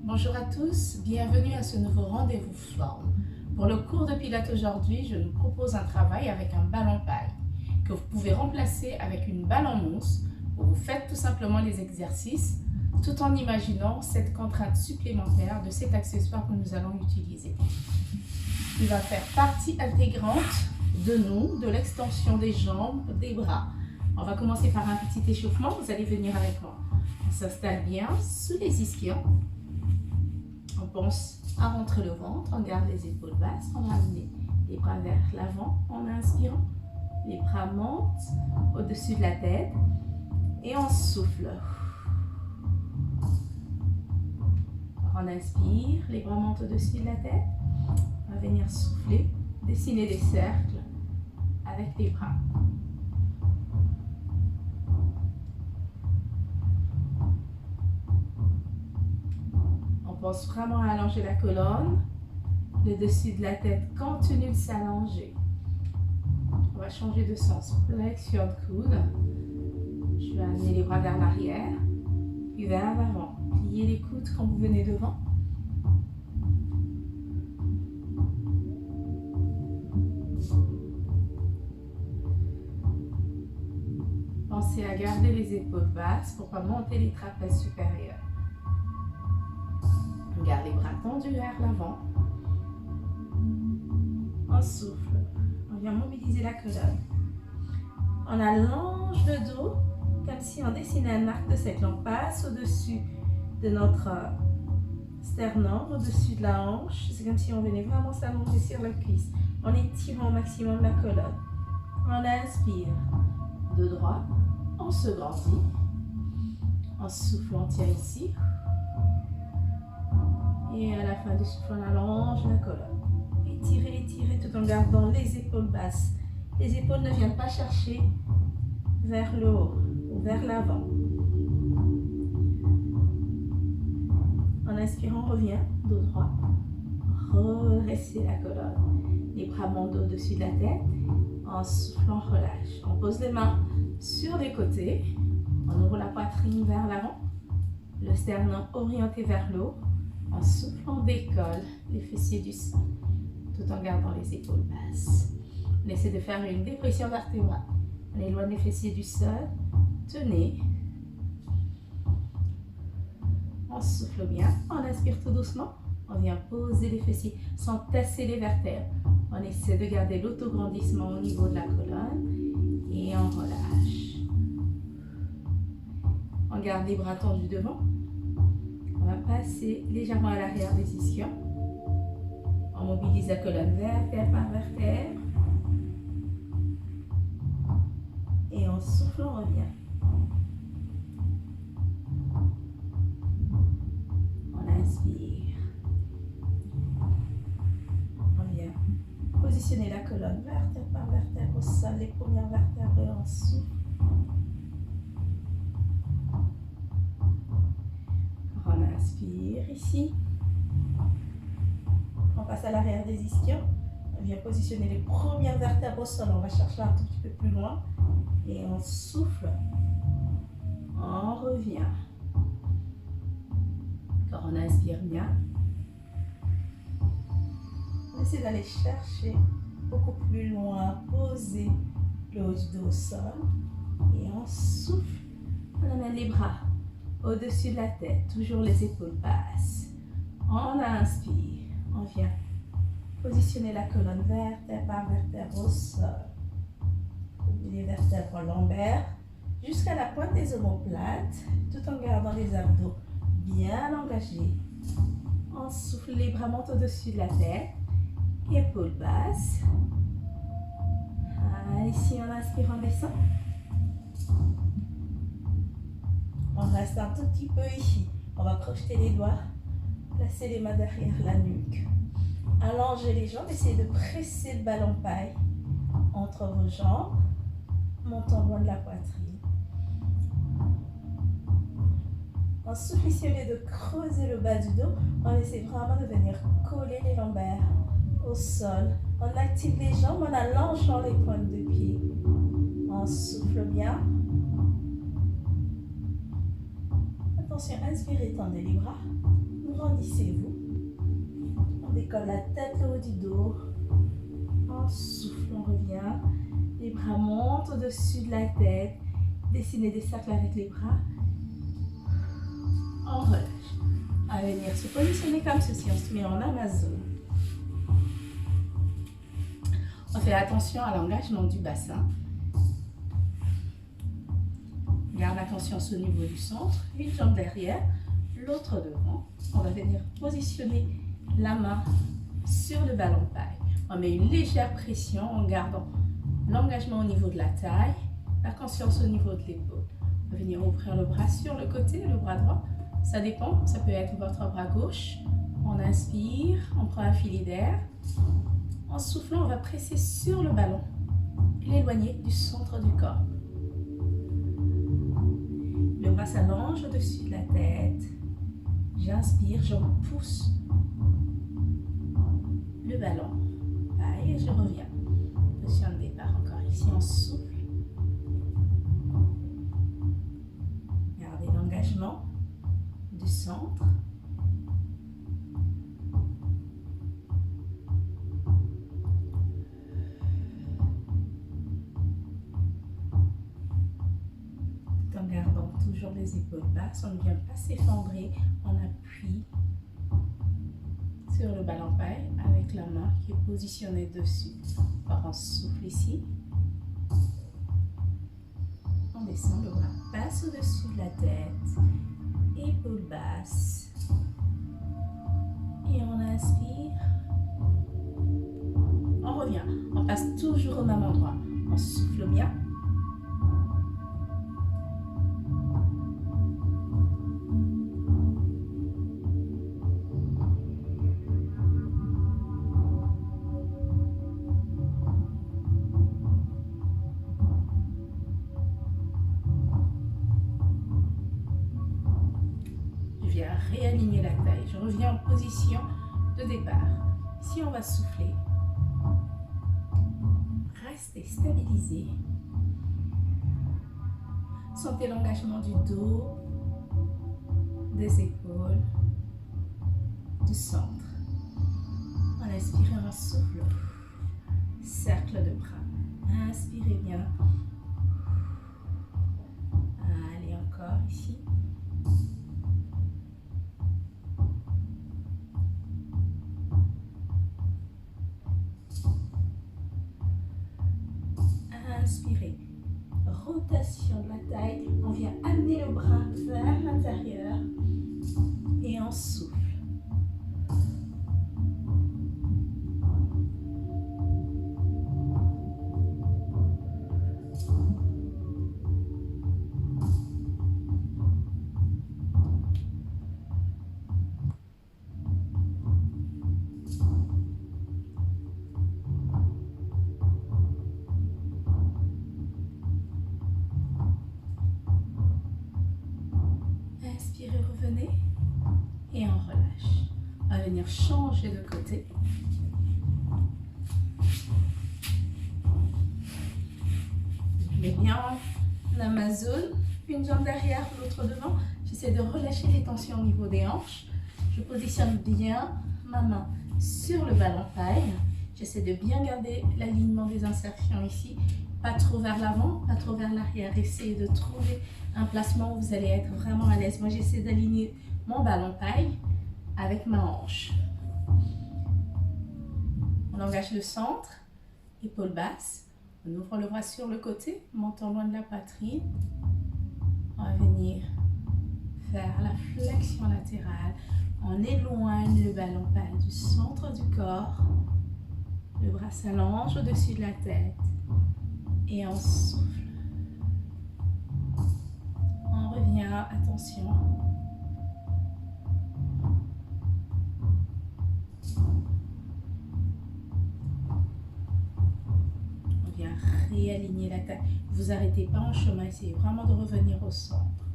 Bonjour à tous, bienvenue à ce nouveau rendez-vous forme. Pour le cours de Pilates aujourd'hui, je nous propose un travail avec un ballon paille que vous pouvez remplacer avec une balle en mousse où vous faites tout simplement les exercices tout en imaginant cette contrainte supplémentaire de cet accessoire que nous allons utiliser. Il va faire partie intégrante de nous, de l'extension des jambes, des bras. On va commencer par un petit échauffement, vous allez venir avec moi. On s'installe bien sous les ischions. On pense à rentrer le ventre, on garde les épaules basses, on va amener les bras vers l'avant en inspirant. Les bras montent au-dessus de la tête et on souffle. On inspire, les bras montent au-dessus de la tête. On va venir souffler, dessiner des cercles avec les bras. On pense vraiment à allonger la colonne. Le dessus de la tête continue de s'allonger. On va changer de sens. Flexion de coude. Je vais amener les bras vers l'arrière, puis vers l'avant. Pliez les coudes quand vous venez devant. Pensez à garder les épaules basses pour ne pas monter les trapèzes supérieurs. On garde les bras tendus vers l'avant. On souffle. On vient mobiliser la colonne. On allonge le dos comme si on dessinait un arc de cercle. On passe au-dessus de notre sternum, au-dessus de la hanche. C'est comme si on venait vraiment s'allonger sur la cuisse. On étire au maximum la colonne. On inspire de droite. On se grandit. On souffle, on tient ici. Et à la fin du souffle, on allonge la colonne. Étirez, étirez tout en gardant les épaules basses. Les épaules ne viennent pas chercher vers le haut ou vers l'avant. En inspirant, on revient, dos droit. Redressez la colonne. Les bras montent au-dessus de la tête. En soufflant, on relâche. On pose les mains sur les côtés. On ouvre la poitrine vers l'avant. Le sternum orienté vers le haut. En soufflant, on décolle les fessiers du sol, tout en gardant les épaules basses. On essaie de faire une dépression vertébrale. On éloigne les fessiers du sol. Tenez. On souffle bien. On inspire tout doucement. On vient poser les fessiers sans tasser les vertèbres. On essaie de garder l'autograndissement au niveau de la colonne. Et on relâche. On garde les bras tendus devant. On va passer légèrement à l'arrière des ischions. On mobilise la colonne vertèbre par vertèbre. Et en soufflant, on revient. On inspire. On vient positionner la colonne vertèbre par vertèbre au sol, les premières vertèbres et on souffle. On inspire ici. On passe à l'arrière des ischions. On vient positionner les premières vertèbres au sol. On va chercher un tout petit peu plus loin. Et on souffle. On revient. Quand on inspire bien, on essaie d'aller chercher beaucoup plus loin. Poser le haut du dos au sol. Et on souffle. On amène les bras au-dessus de la tête. Toujours les épaules basses. On inspire. On vient positionner la colonne vertèbre par vertèbre au sol. Les vertèbres lombaires jusqu'à la pointe des omoplates, tout en gardant les abdos bien engagés. On souffle, les bras montent au-dessus de la tête. Épaules basses. Ici, on inspire, on descend. On reste un tout petit peu ici. On va crocheter les doigts. Placez les mains derrière la nuque. Allongez les jambes. Essayez de presser le ballon paille entre vos jambes, montant loin de la poitrine. On souffle ici au lieu de creuser le bas du dos. On essaie vraiment de venir coller les lombaires au sol. On active les jambes en allongeant les pointes de pied. On souffle bien. Attention, inspirez, tendez les bras. Grandissez-vous. On décolle la tête, le haut du dos. On souffle, on revient. Les bras montent au-dessus de la tête. Dessinez des cercles avec les bras. On relâche. On va venir se positionner comme ceci. On se met en Amazone. On fait attention à l'engagement du bassin. Garde la conscience au niveau du centre. Une jambe derrière, l'autre devant. On va venir positionner la main sur le ballon de paille. On met une légère pression en gardant l'engagement au niveau de la taille, la conscience au niveau de l'épaule. On va venir ouvrir le bras sur le côté, le bras droit. Ça dépend, ça peut être votre bras gauche. On inspire, on prend un filet d'air. En soufflant, on va presser sur le ballon et l'éloigner du centre du corps. Le bras s'allonge au-dessus de la tête. J'inspire, je repousse le ballon. Et je reviens. Position de départ encore ici, on souffle. Gardez l'engagement du centre. Tout en gardant toujours les épaules basses, on ne vient pas s'effondrer, on appuie sur le ballon paille avec la main qui est positionnée dessus. On souffle ici. On descend, le bras passe au-dessus de la tête. Épaules basses. Et on inspire. On revient. On passe toujours au même endroit. On souffle bien. Réaligner la taille. Je reviens en position de départ. Ici, on va souffler. Restez stabilisé. Sentez l'engagement du dos, des épaules, du centre. On inspire et on souffle. Cercle de bras. Inspirez bien. Allez, encore ici. Inspirez, rotation de la taille, on vient amener le bras vers l'intérieur et on souffle. Inspirez, revenez et on relâche. On va venir changer de côté. Mais bien, l'Amazone, une jambe derrière, l'autre devant. J'essaie de relâcher les tensions au niveau des hanches. Je positionne bien ma main sur le ballon paille. J'essaie de bien garder l'alignement des insertions ici. Pas trop vers l'avant, pas trop vers l'arrière. Essayez de trouver un placement où vous allez être vraiment à l'aise. Moi, j'essaie d'aligner mon ballon paille avec ma hanche. On engage le centre, épaules basses. On ouvre le bras sur le côté, montant loin de la poitrine. On va venir faire la flexion latérale. On éloigne le ballon paille du centre du corps. Le bras s'allonge au-dessus de la tête. Et on souffle. On revient, attention. On vient réaligner la tête. Vous arrêtez pas en chemin, essayez vraiment de revenir au centre.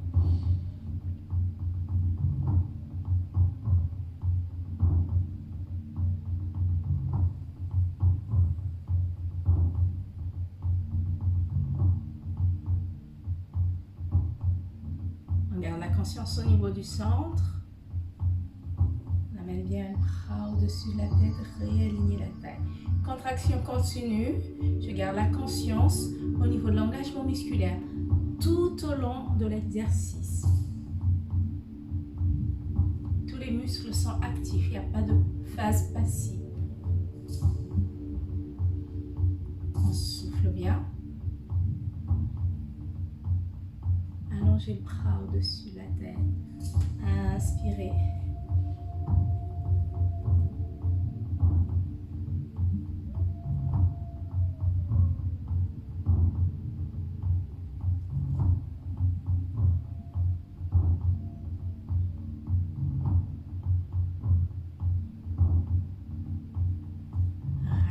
On garde la conscience au niveau du centre. Amène bien le bras au-dessus de la tête, réalignez la taille. Contraction continue, je garde la conscience au niveau de l'engagement musculaire tout au long de l'exercice. Tous les muscles sont actifs, il n'y a pas de phase passive. On souffle bien. Allongez le bras au-dessus de la tête. Inspirez.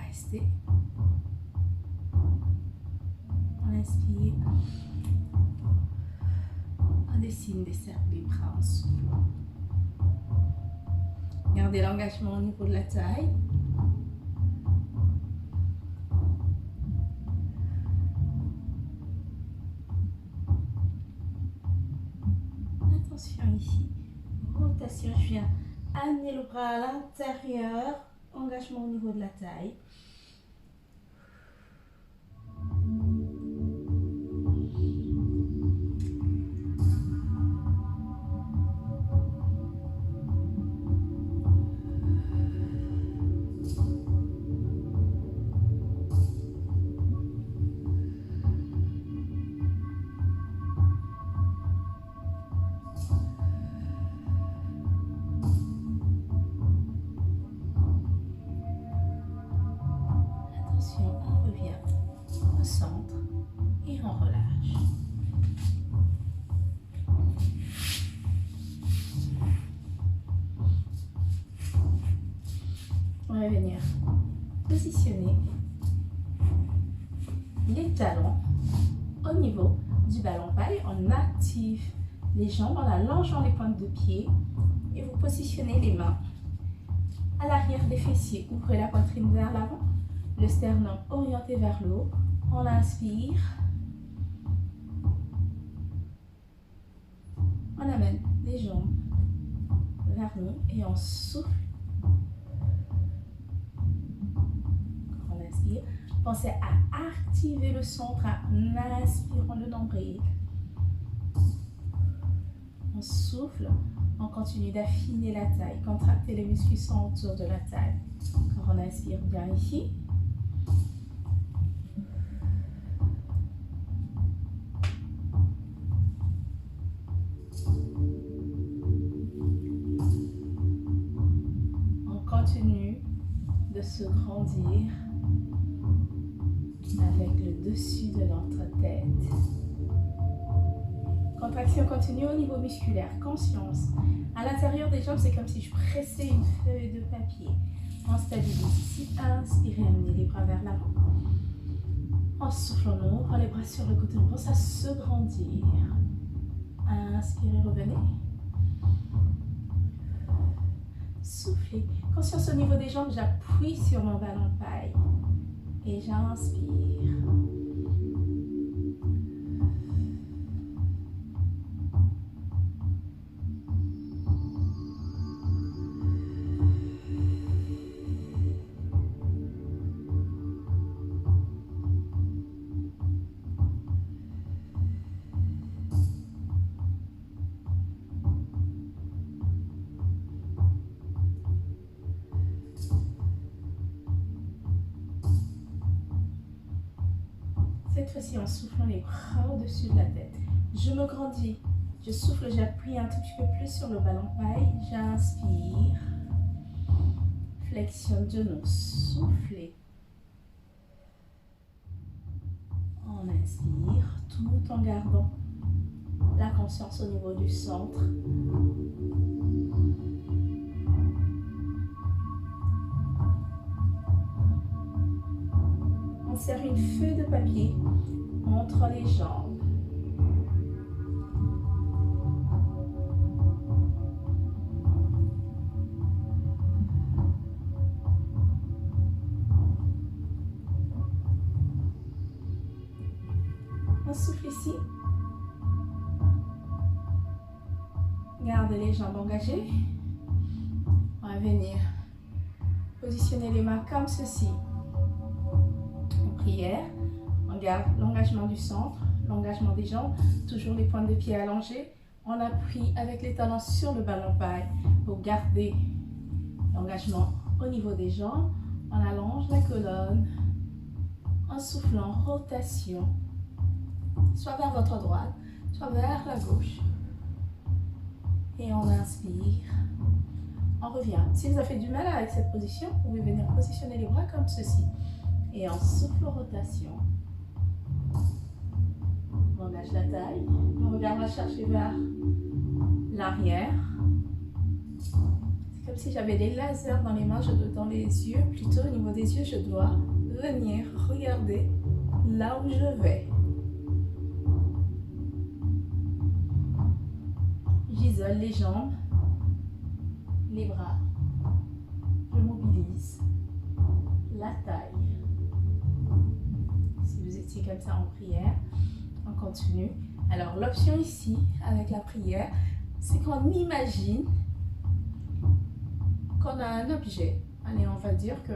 Restez. On inspire. On dessine des cercles des bras en soufflant. Gardez l'engagement au niveau de la taille. Attention ici. Rotation, je viens amener le bras à l'intérieur. Engagement au niveau de la taille. On revient au centre et on relâche. On va venir positionner les talons au niveau du ballon paille. On active les jambes en allongeant les pointes de pied et vous positionnez les mains à l'arrière des fessiers. Ouvrez la poitrine vers l'avant. Le sternum orienté vers le haut. On inspire. On amène les jambes vers nous et on souffle. Quand on inspire, pensez à activer le centre en inspirant le nombril. On souffle. On continue d'affiner la taille. Contractez les muscles qui sont autour de la taille. Quand on inspire bien ici. Continue de se grandir avec le dessus de notre tête. Contraction continue au niveau musculaire. Conscience. À l'intérieur des jambes, c'est comme si je pressais une feuille de papier. On stabilise ici. Inspirez, amenez les bras vers l'avant. En soufflant, on ouvre les bras sur le côté. On pense à se grandir. Inspirez, revenez. Soufflez. Conscience au niveau des jambes, j'appuie sur mon ballon paille. Et j'inspire. Cette fois-ci, en soufflant les bras au-dessus de la tête. Je me grandis. Je souffle, j'appuie un tout petit peu plus sur le ballon paille. J'inspire. Flexion de genoux. Soufflez. On inspire tout en gardant la conscience au niveau du centre. On serre une feuille de papier entre les jambes. On souffle ici. Gardez les jambes engagées. On va venir positionner les mains comme ceci. En prière, on garde l'engagement du centre, l'engagement des jambes, toujours les pointes de pied allongées. On appuie avec les talons sur le ballon paille pour garder l'engagement au niveau des jambes. On allonge la colonne en soufflant, rotation, soit vers votre droite, soit vers la gauche. Et on inspire. On revient. Si vous avez du mal avec cette position, vous pouvez venir positionner les bras comme ceci. Et en souffle, rotation. On lâche la taille. On regarde, on va chercher vers l'arrière. C'est comme si j'avais des lasers dans les mains, dans les yeux. Plutôt au niveau des yeux, je dois venir regarder là où je vais. J'isole les jambes, les bras. Je mobilise la taille. Si vous étiez comme ça en prière, on continue. Alors l'option ici, avec la prière, c'est qu'on imagine qu'on a un objet. Allez, on va dire que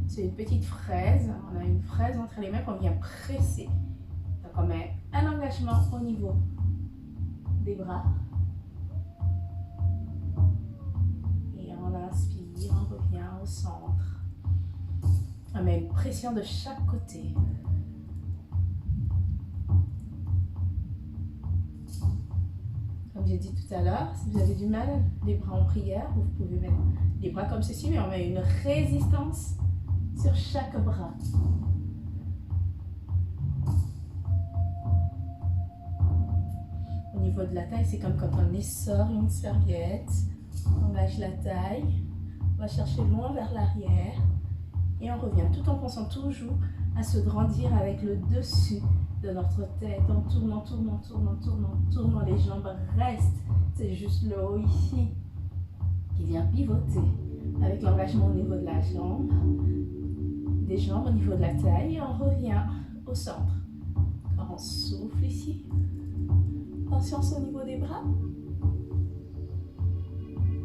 c'est une petite fraise. On a une fraise entre les mains qu'on vient presser. Donc on met un engagement au niveau des bras. Et on inspire, on revient au centre. On met une pression de chaque côté. Comme j'ai dit tout à l'heure, si vous avez du mal, les bras en prière, vous pouvez mettre les bras comme ceci, mais on met une résistance sur chaque bras. Au niveau de la taille, c'est comme quand on essore une serviette. On lâche la taille, on va chercher loin vers l'arrière et on revient tout en pensant toujours à se grandir avec le dessus de notre tête, en tournant, tournant, tournant, tournant, tournant, les jambes restent, c'est juste le haut ici qui vient pivoter avec l'engagement au niveau de la jambe, des jambes au niveau de la taille et on revient au centre. Quand on souffle ici, conscience au niveau des bras,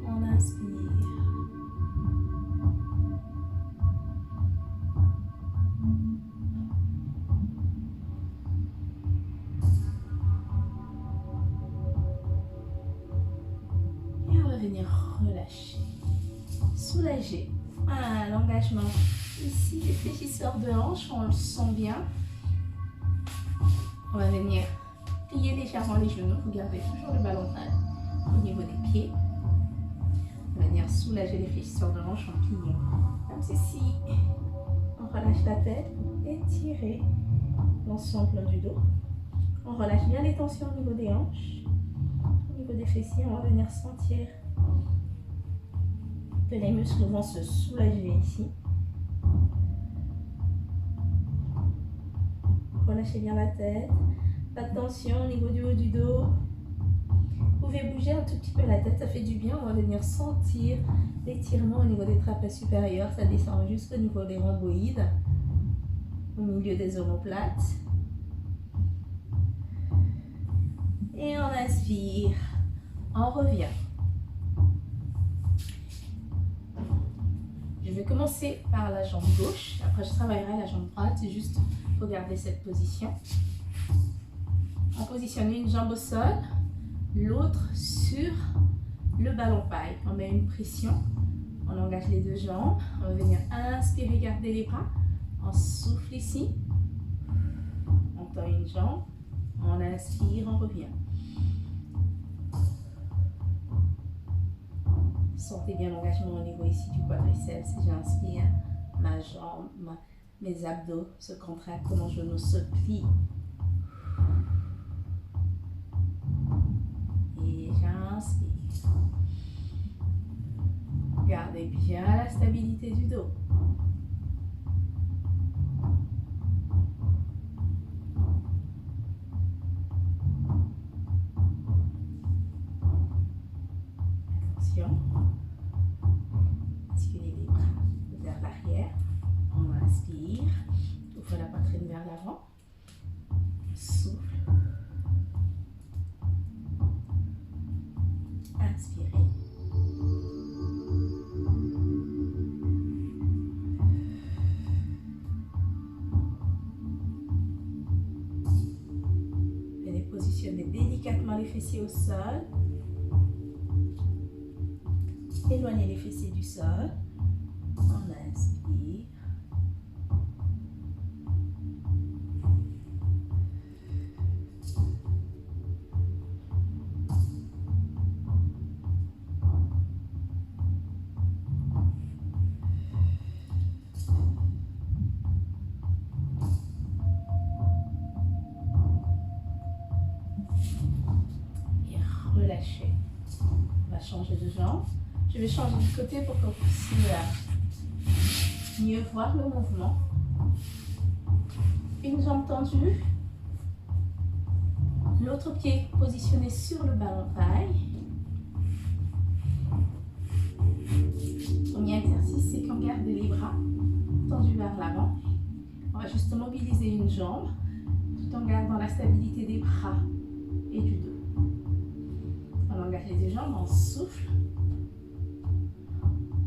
on inspire. Venir relâcher, soulager. L'engagement ici, les fléchisseurs de hanches, on le sent bien. On va venir plier légèrement les genoux. Vous gardez toujours le ballon au niveau des pieds. On va venir soulager les fléchisseurs de hanches en pliant. Comme ceci. On relâche la tête pour étirer l'ensemble du dos. On relâche bien les tensions au niveau des hanches. Au niveau des fessiers, on va venir sentir que les muscles vont se soulager ici. Relâchez bien la tête. Pas de tension au niveau du haut du dos. Vous pouvez bouger un tout petit peu la tête, ça fait du bien. On va venir sentir l'étirement au niveau des trapèzes supérieurs. Ça descend jusqu'au niveau des rhomboïdes, au milieu des omoplates. Et on inspire. On revient. Je vais commencer par la jambe gauche. Après, je travaillerai la jambe droite. C'est juste pour garder cette position. On positionne une jambe au sol, l'autre sur le ballon paille. On met une pression. On engage les deux jambes. On va venir inspirer, garder les bras. On souffle ici. On tend une jambe. On inspire, on revient. Sentez bien l'engagement au niveau ici du quadriceps. Si j'inspire, ma jambe, mes abdos se contractent, mon genou se plie. Et j'inspire. Gardez bien la stabilité du dos. Attention. Basculez les bras vers l'arrière. On inspire. Ouvre la poitrine vers l'avant. Souffle. Inspirez. les fessiers au sol. Éloignez les fessiers du sol. On inspire. Relâchez. On va changer de jambe. Je vais changer de côté pour que vous puissiez mieux voir le mouvement. Une jambe tendue. L'autre pied positionné sur le ballon paille. Premier exercice, c'est qu'on garde les bras tendus vers l'avant. On va juste mobiliser une jambe tout en gardant la stabilité des bras et du dos. On engage les deux jambes, on souffle.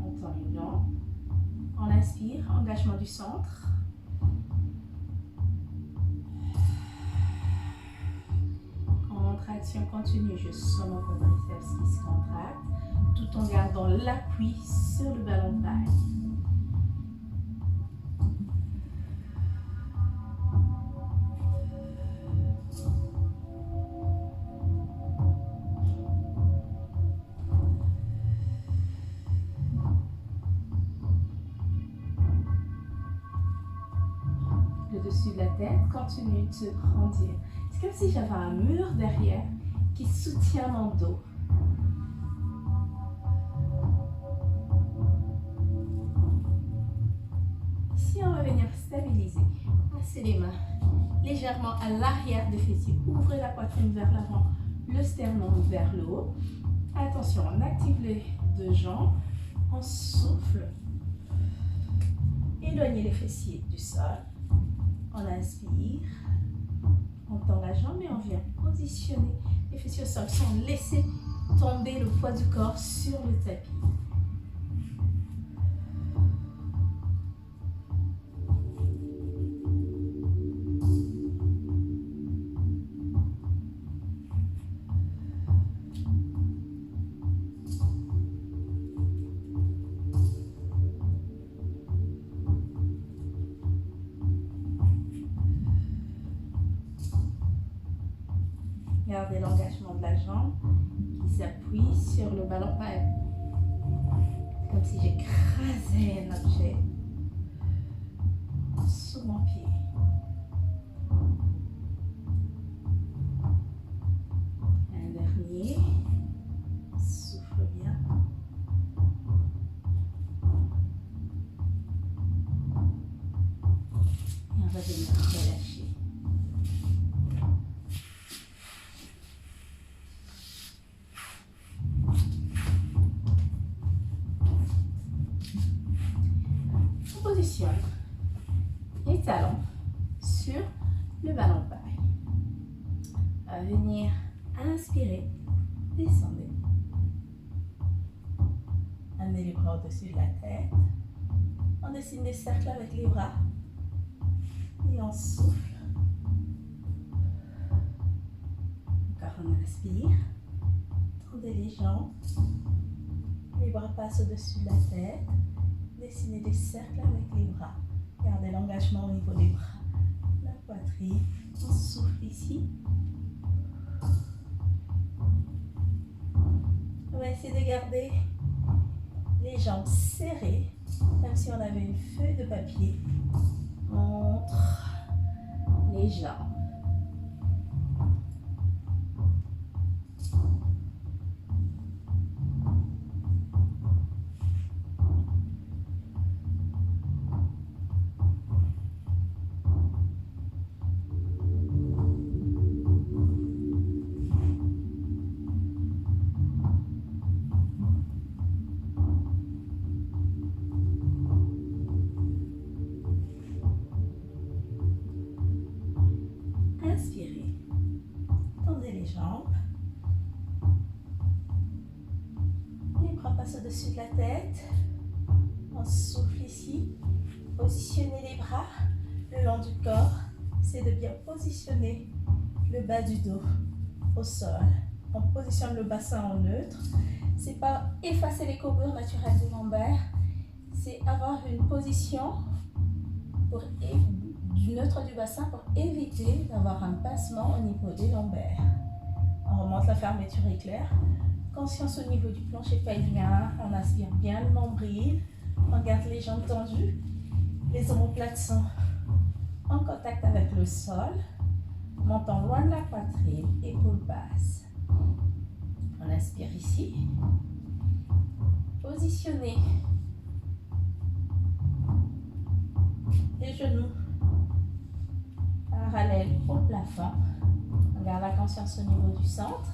On tend une jambe. On inspire, engagement du centre. Contraction continue, je sens mon quadriceps qui se contracte, tout en gardant l'appui sur le ballon paille. Le dessus de la tête continue de se grandir. C'est comme si j'avais un mur derrière qui soutient mon dos. Ici, on va venir stabiliser. Passez les mains légèrement à l'arrière des fessiers. Ouvrez la poitrine vers l'avant, le sternum vers le haut. Attention, on active les deux jambes. On souffle. Éloignez les fessiers du sol. On inspire. On tend la jambe et on vient positionner les fessiers au sol sans laisser tomber le poids du corps sur le tapis. Gardez l'engagement de la jambe qui s'appuie sur le ballon paille. Comme si j'écrasais un objet sous mon pied. Un dernier. Souffle bien. Et on va venir relâcher. Positionne les talons sur le ballon paille. On va venir inspirer, descendez. Amenez les bras au-dessus de la tête. On dessine des cercles avec les bras. Et on souffle. Encore on inspire. Tendez les jambes. Les bras passent au-dessus de la tête. Dessinez des cercles avec les bras. Gardez l'engagement au niveau des bras. La poitrine. On souffle ici. On va essayer de garder les jambes serrées, comme si on avait une feuille de papier entre les jambes. Inspirez. Tendez les jambes. Les bras passent au-dessus de la tête. On souffle ici. Positionnez les bras le long du corps. C'est de bien positionner le bas du dos au sol. On positionne le bassin en neutre. C'est pas effacer les courbures naturelles du lombaire, c'est avoir une position du neutre du bassin pour éviter d'avoir un passement au niveau des lombaires. On remonte la fermeture éclair. Conscience au niveau du plancher pelvien. On aspire bien le nombril. On garde les jambes tendues. Les omoplates sont en contact avec le sol. Montant loin de la poitrine, épaules basses. On inspire ici. Positionnez les genoux parallèles au plafond. On garde la conscience au niveau du centre.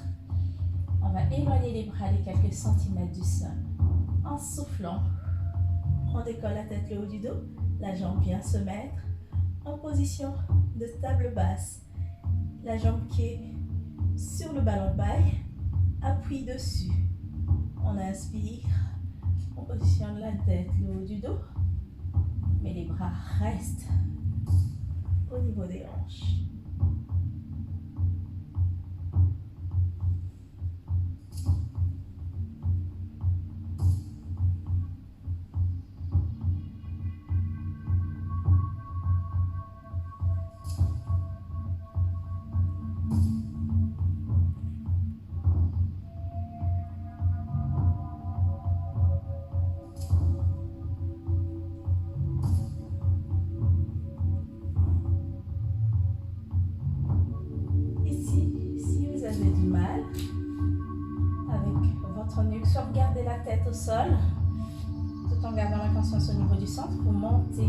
On va éloigner les bras de quelques centimètres du sol. En soufflant, on décolle la tête le haut du dos. La jambe vient se mettre en position de table basse. La jambe qui est sur le ballon paille appuie dessus. On inspire, on positionne la tête le haut du dos, mais les bras restent au niveau des hanches. Sauvegardez la tête au sol, tout en gardant la conscience au niveau du centre. Vous montez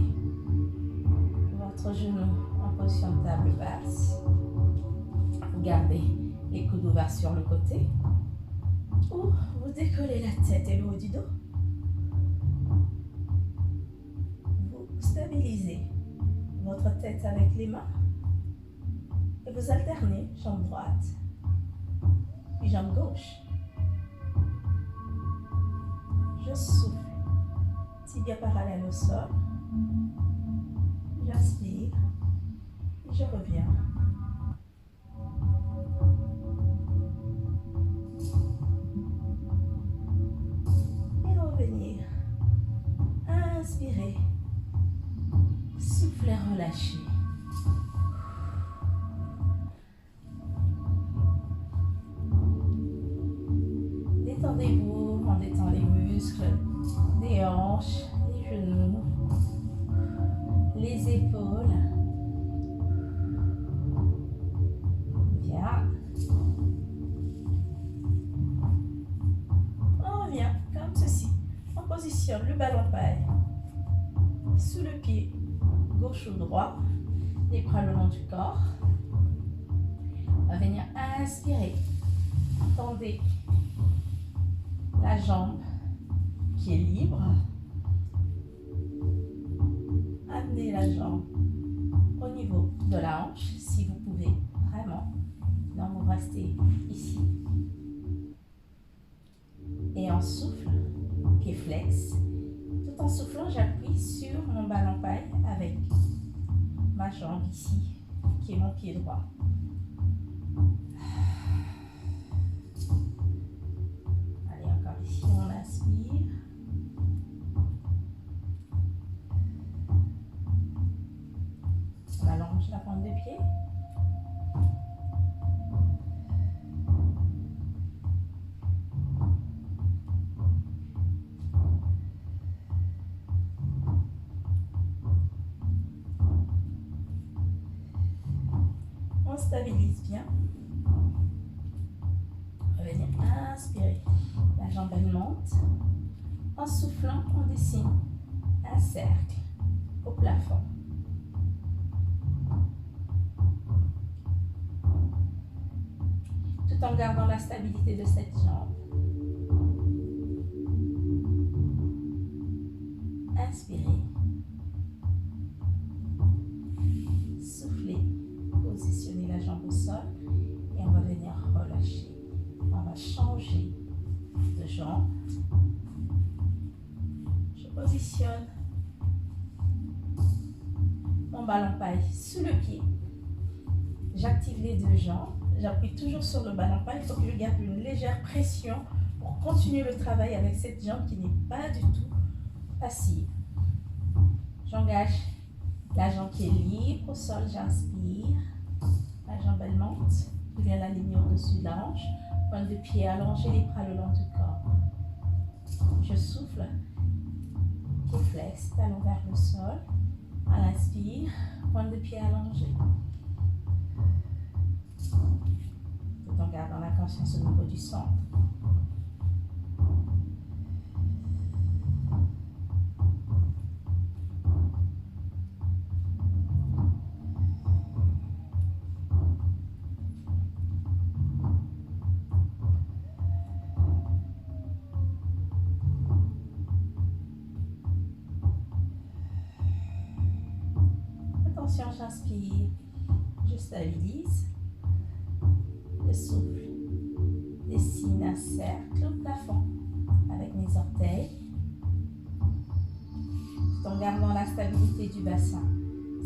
votre genou en position de table basse. Vous gardez les coudes ouverts sur le côté. Ou vous décollez la tête et le haut du dos. Vous stabilisez votre tête avec les mains. Et vous alternez jambe droite puis jambe gauche. Je souffle, tibia parallèle au sol, j'inspire et je reviens. Et revenir, inspirez, soufflez, relâchez. Détendez-vous, on détend les muscles des hanches, les genoux, les épaules. Bien. On revient comme ceci. On positionne le ballon paille sous le pied gauche ou droit, les bras le long du corps. On va venir inspirer. Tendez la jambe qui est libre. Amenez la jambe au niveau de la hanche si vous pouvez vraiment. Donc vous restez ici. Et on souffle, pied flex. Tout en soufflant, j'appuie sur mon ballon paille avec ma jambe ici, qui est mon pied droit. Ici, on inspire. On allonge la pointe des pieds. On stabilise bien. Revenir, inspirer. La jambe elle monte. En soufflant, on dessine un cercle au plafond. Tout en gardant la stabilité de cette jambe. Inspirez. Soufflez. Positionnez la jambe au sol. Et on va venir relâcher. On va changer de jambe. Je positionne mon ballon paille sous le pied. J'active les deux jambes. J'appuie toujours sur le ballon paille. Il faut que je garde une légère pression pour continuer le travail avec cette jambe qui n'est pas du tout passive. J'engage la jambe qui est libre au sol, j'inspire. La jambe elle monte, je viens l'aligner au-dessus de la hanche. Pointe de pied allongé, les bras le long du corps. Je souffle, pied flex, talon vers le sol. À l'inspire, pointe de pied allongé. Tout en gardant la conscience au niveau du centre. Attention, j'inspire, je stabilise, je souffle, dessine un cercle au plafond avec mes orteils, tout en gardant la stabilité du bassin.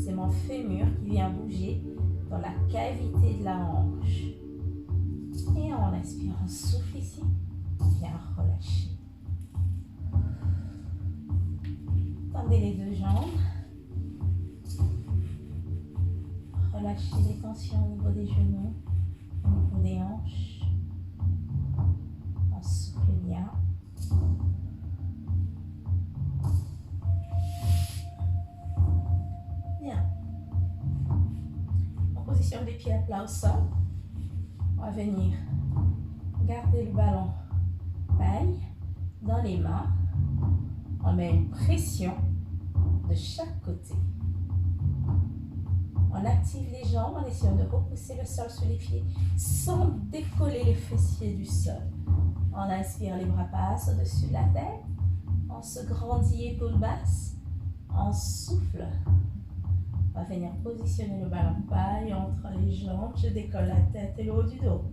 C'est mon fémur qui vient bouger dans la cavité de la hanche. Et en inspirant, on souffle ici, bien relâcher. Tendez les deux jambes. Relâchez les tensions au niveau des genoux, au niveau des hanches. On souffle bien. Bien. En position des pieds à plat au sol, on va venir garder le ballon paille dans les mains. On met une pression de chaque côté. On active les jambes en essayant de repousser le sol sous les pieds sans décoller les fessiers du sol. On inspire, les bras passent au-dessus de la tête. On se grandit, épaules basses. On souffle. On va venir positionner le ballon paille entre les jambes. Je décolle la tête et le haut du dos,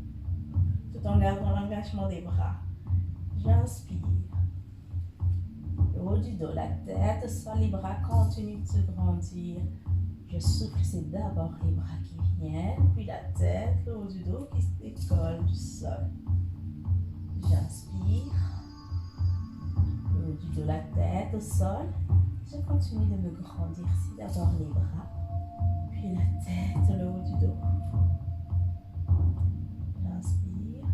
tout en gardant l'engagement des bras. J'inspire. Le haut du dos, la tête, sans les bras continuent de se grandir. Je souffle, c'est d'abord les bras qui viennent, puis la tête, le haut du dos qui se décolle du sol. J'inspire. Le haut du dos, la tête au sol. Je continue de me grandir. C'est d'abord les bras, puis la tête, le haut du dos. J'inspire.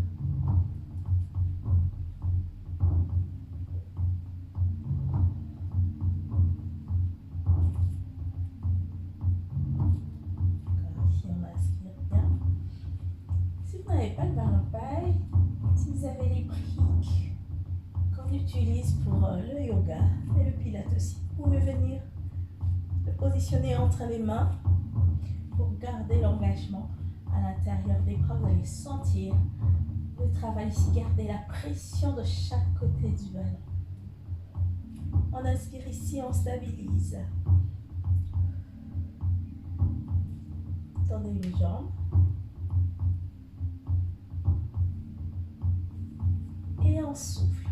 Ici, on inspire bien. Si vous n'avez pas le ballon paille, si vous avez les briques qu'on utilise pour le yoga et le pilates aussi, vous pouvez venir le positionner entre les mains pour garder l'engagement à l'intérieur des bras. Vous allez sentir le travail ici, garder la pression de chaque côté du ballon. On inspire ici, on stabilise. Tendez les jambes. Et on souffle.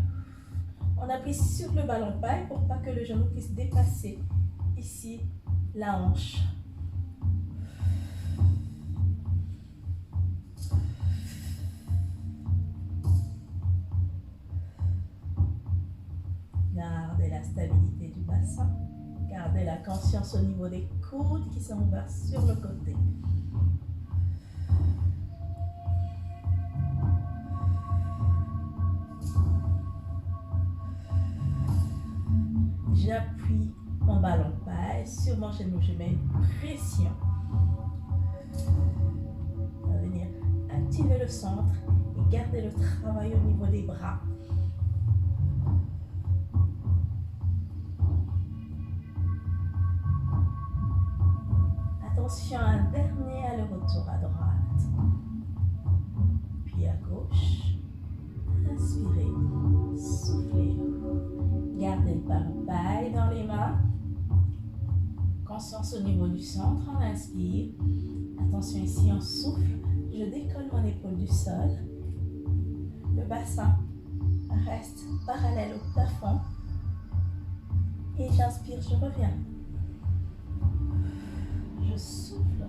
On appuie sur le ballon paille pour pas que le genou puisse dépasser ici la hanche. Gardez la stabilité du bassin. Gardez la conscience au niveau des coudes qui sont ouverts sur le côté. J'appuie mon ballon paille sur mon genou, je mets une pression. On va venir activer le centre et garder le travail au niveau des bras. Attention, un dernier aller-retour à droite, puis à gauche. Inspirez, soufflez. Gardez le ballon paille dans les mains. Conscience au niveau du centre, on inspire. Attention ici, on souffle. Je décolle mon épaule du sol. Le bassin reste parallèle au plafond. Et j'inspire, je reviens. Je souffle,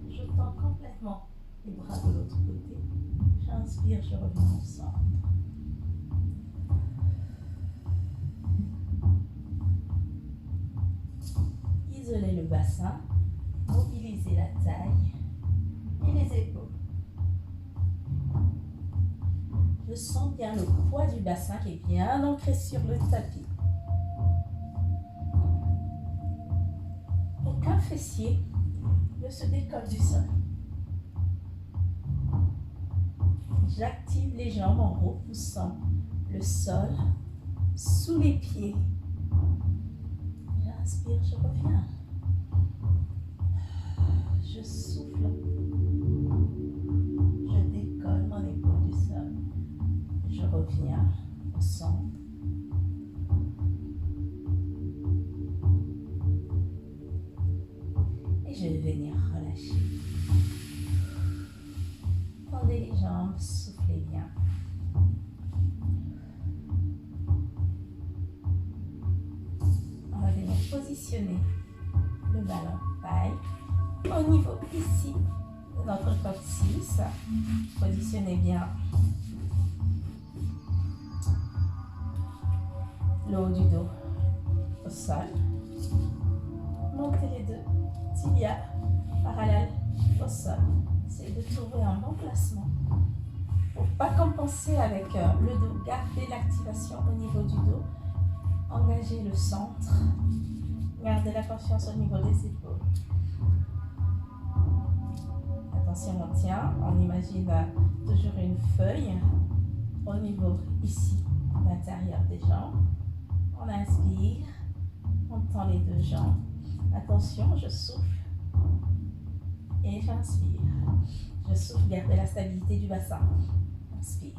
je tends complètement Les bras de l'autre côté. J'inspire, je reviens au centre. Isolez le bassin, mobilisez la taille et les épaules. Je sens bien le poids du bassin qui est bien ancré sur le tapis. Aucun fessier ne se décolle du sol. J'active les jambes en repoussant le sol sous les pieds. J'inspire, je reviens. Je souffle. Je décolle mon épaule du sol. Je reviens au centre. Et je vais venir relâcher. Tendez les jambes, soufflez bien. On va venir positionner le ballon paille au niveau ici de notre coccyx. Positionnez bien le haut du dos au sol. Montez les deux tibias parallèles au sol. Essayez de trouver un bon placement. Pour ne pas compenser avec le dos, gardez l'activation au niveau du dos. Engagez le centre. Gardez la confiance au niveau des épaules. Attention, on tient. On imagine toujours une feuille au niveau ici, à l'intérieur des jambes. On inspire. On tend les deux jambes. Attention, je souffle. Et j'inspire. Je souffle, gardez la stabilité du bassin. Inspire.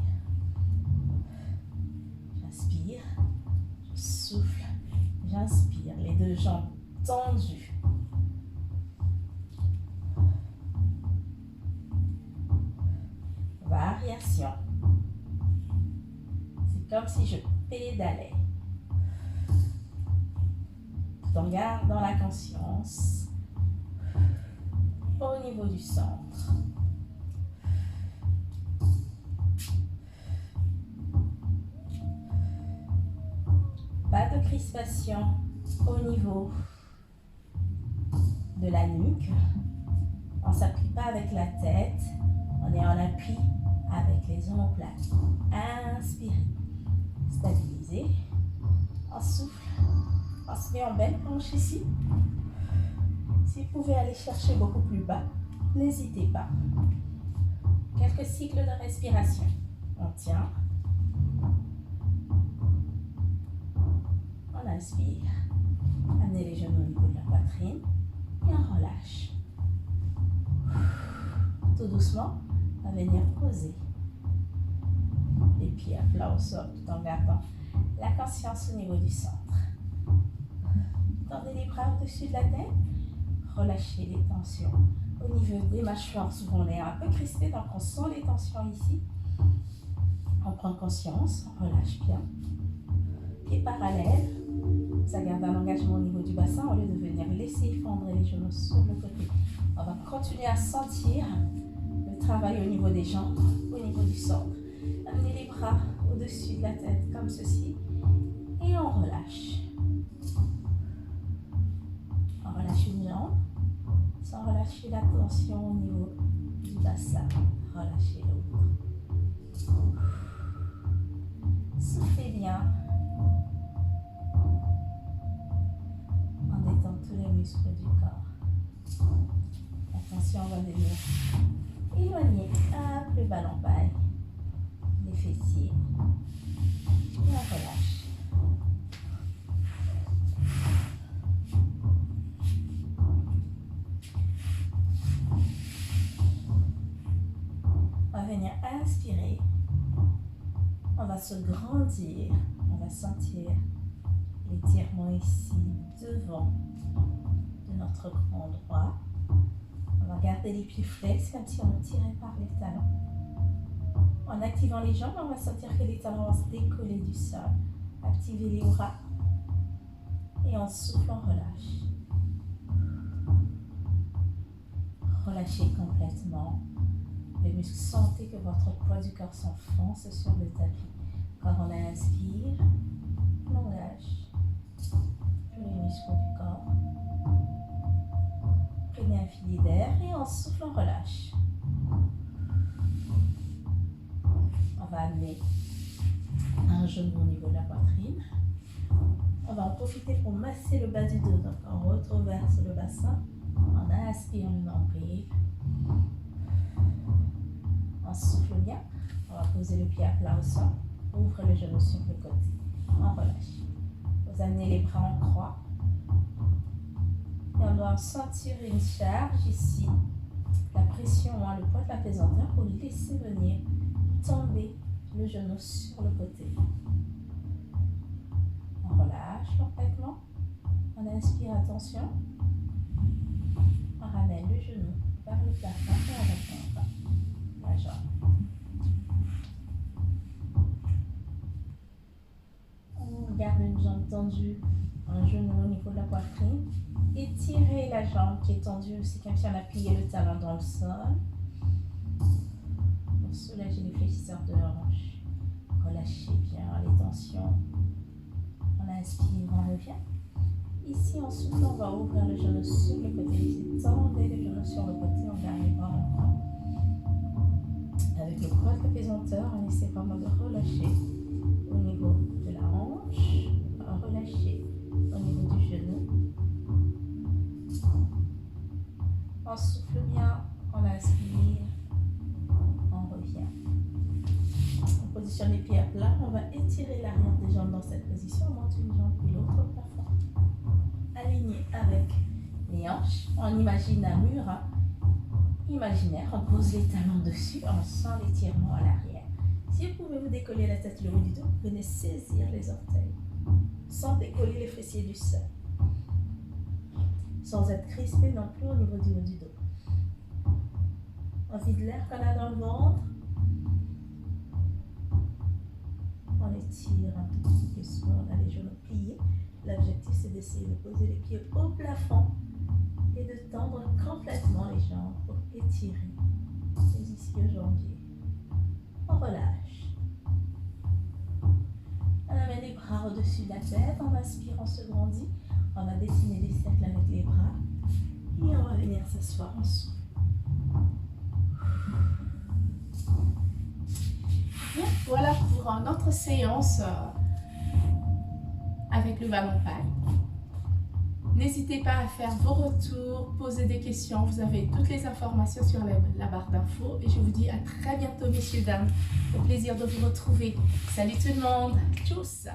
J'inspire. Je souffle. J'inspire. Les deux jambes tendues. Variation. C'est comme si je pédalais. Tout en gardant la conscience au niveau du centre. Pas de crispation au niveau de la nuque. On ne s'appuie pas avec la tête. On est en appui avec les omoplates. Inspirez. Stabilisez. On souffle. On se met en belle planche ici. Si vous pouvez aller chercher beaucoup plus bas, n'hésitez pas. Quelques cycles de respiration. On tient. On inspire. Amenez les genoux au niveau de la poitrine. Et on relâche. Tout doucement, on va venir poser les pieds à plat au sol tout en gardant la conscience au niveau du centre. Tendez les bras au-dessus de la tête. Relâchez les tensions au niveau des mâchoires. Souvent on est un peu crispé, donc on sent les tensions ici. On prend conscience, on relâche bien. Pieds parallèles, ça garde un engagement au niveau du bassin au lieu de venir laisser fondre les genoux sur le côté. On va continuer à sentir le travail au niveau des jambes, au niveau du centre. Amenez les bras au-dessus de la tête comme ceci et on relâche. On relâche une jambe sans relâcher la tension au niveau du bassin. Relâchez l'autre. Soufflez bien. On détend tous les muscles du corps. Attention, on va venir éloigner un peu le ballon paille, les fessiers. Et on relâche. On va venir inspirer. On va se grandir. On va sentir l'étirement ici devant de notre grand droit. On va garder les pieds flex comme si on tirait par les talons. En activant les jambes, on va sentir que les talons vont se décoller du sol. Activez les bras. Et en soufflant, on relâche. Relâchez complètement. les muscles. Sentez que votre poids du corps s'enfonce sur le tapis. Quand on inspire, on engage tous les muscles du corps. Prenez un filet d'air et en soufflant, on relâche. On va amener un genou au niveau de la poitrine. On va en profiter pour masser le bas du dos. Donc on retroverse le bassin. On inspire le nombril. On souffle bien. On va poser le pied à plat au sol. Ouvre le genou sur le côté. On relâche. Vous amenez les bras en croix. Et on doit sentir une charge ici. La pression, le poids de la pesanteur pour laisser venir tomber le genou sur le côté. On relâche complètement. On inspire, attention. On ramène le genou vers le plafond et on reprend la jambe. On garde une jambe tendue, un genou au niveau de la poitrine. Étirez la jambe qui est tendue aussi, comme si on appuyait le talon dans le sol. Pour soulager les fléchisseurs de hanche. Relâchez bien les tensions. On inspire, on revient. Ici, en soufflant, on va ouvrir le genou sur le côté. Ici, tendez le genou sur le côté, on garde les bras en croix. Avec le poids de la pesanteur, on essaie vraiment de relâcher au niveau de la hanche. On relâcher au niveau du genou. On souffle bien, on inspire, on revient. On positionne les pieds à plat, on va étirer l'arrière des jambes dans cette position, on monte une jambe puis l'autre au plafond. Aligné avec les hanches, on imagine un mur imaginaire, on pose les talons dessus, on sent l'étirement à l'arrière. Si vous pouvez vous décoller la tête le haut du dos, venez saisir les orteils, sans décoller les fessiers du sol. Sans être crispé non plus au niveau du haut du dos. On vide l'air qu'on a dans le ventre. On étire un tout petit peu doucement, on a les genoux pliés. L'objectif c'est d'essayer de poser les pieds au plafond et de tendre complètement les jambes pour étirer les ischio-jambiers. On relâche. On amène les bras au-dessus de la tête, on inspire, on se grandit. On va dessiner des cercles avec les bras et on va venir s'asseoir en dessous. Bien, voilà pour notre séance avec le ballon paille. N'hésitez pas à faire vos retours, poser des questions. Vous avez toutes les informations sur la barre d'infos. Et je vous dis à très bientôt, messieurs, dames. Au plaisir de vous retrouver. Salut tout le monde. Tchuss.